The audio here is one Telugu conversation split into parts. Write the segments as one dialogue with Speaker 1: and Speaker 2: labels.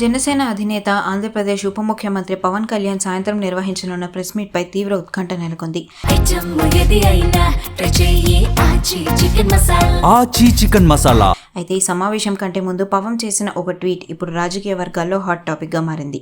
Speaker 1: జనసేన అధినేత ఆంధ్రప్రదేశ్ ఉప ముఖ్యమంత్రి పవన్ కళ్యాణ్ సాయంత్రం నిర్వహించనున్న ప్రెస్ మీట్ పై తీవ్ర ఉత్కంఠ నెలకొంది.
Speaker 2: ఆచి చికెన్ మసాలా.
Speaker 1: అయితే ఈ సమావేశం కంటే ముందు పవన్ చేసిన ఒక ట్వీట్ ఇప్పుడు రాజకీయ వర్గాల్లో హాట్ టాపిక్ గా మారింది.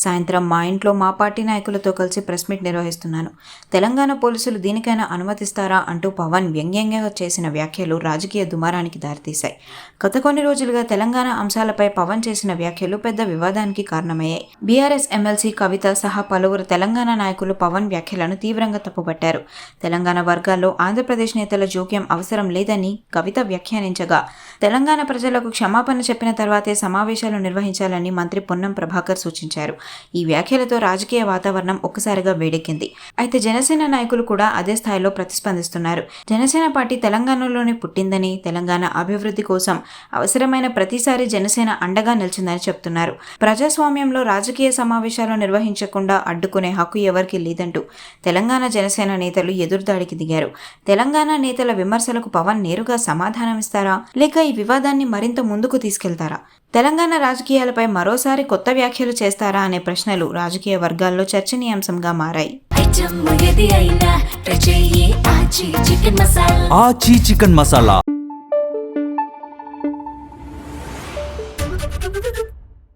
Speaker 1: సాయంత్రం మా ఇంట్లో మా పార్టీ నాయకులతో కలిసి ప్రెస్ మీట్ నిర్వహిస్తున్నాను. తెలంగాణ పోలీసులు దీనికైనా అనుమతిస్తారా అంటూ పవన్ వ్యంగ్యంగా చేసిన వ్యాఖ్యలు రాజకీయ దుమారానికి దారితీశాయి. గత కొన్ని రోజులుగా తెలంగాణ అంశాలపై పవన్ చేసిన వ్యాఖ్యలు పెద్ద వివాదానికి కారణమయ్యాయి. బీఆర్ఎస్ ఎమ్మెల్సీ కవిత సహా పలువురు తెలంగాణ నాయకులు పవన్ వ్యాఖ్యలను తీవ్రంగా తప్పుపట్టారు. తెలంగాణ వర్గాల్లో ఆంధ్రప్రదేశ్ నేతల జోక్యం అవసరం లేదని కవిత వ్యాఖ్యానించగా, తెలంగాణ ప్రజలకు క్షమాపణ చెప్పిన తర్వాతే సమావేశాలు నిర్వహించాలని మంత్రి పొన్నం ప్రభాకర్ సూచించారు. ఈ వ్యాఖ్యలతో రాజకీయ వాతావరణం ఒక్కసారిగా వేడెక్కింది. అయితే జనసేన నాయకులు కూడా అదే స్థాయిలో ప్రతిస్పందిస్తున్నారు. జనసేన పార్టీ తెలంగాణలోనే పుట్టిందని, తెలంగాణ అభివృద్ధి కోసం అవసరమైన ప్రతిసారి జనసేన అండగా నిలిచిందని చెప్తున్నారు. ప్రజాస్వామ్యంలో రాజకీయ సమావేశాలు నిర్వహించకుండా అడ్డుకునే హక్కు ఎవరికీ లేదంటూ తెలంగాణ జనసేన నేతలు ఎదురుదాడికి దిగారు. తెలంగాణ నేతల విమర్శలకు పవన్ నేరుగా సమాధానమిస్తారా, లేక ఈ వివాదాన్ని మరింత ముందుకు తీసుకెళ్తారా? తెలంగాణ రాజకీయాలపై మరోసారి కొత్త వ్యాఖ్యలు చేస్తారా అనే ప్రశ్నలు రాజకీయ వర్గాల్లో చర్చనీయాంశంగా మారాయి.
Speaker 2: ఆచి చికెన్ మసాలా.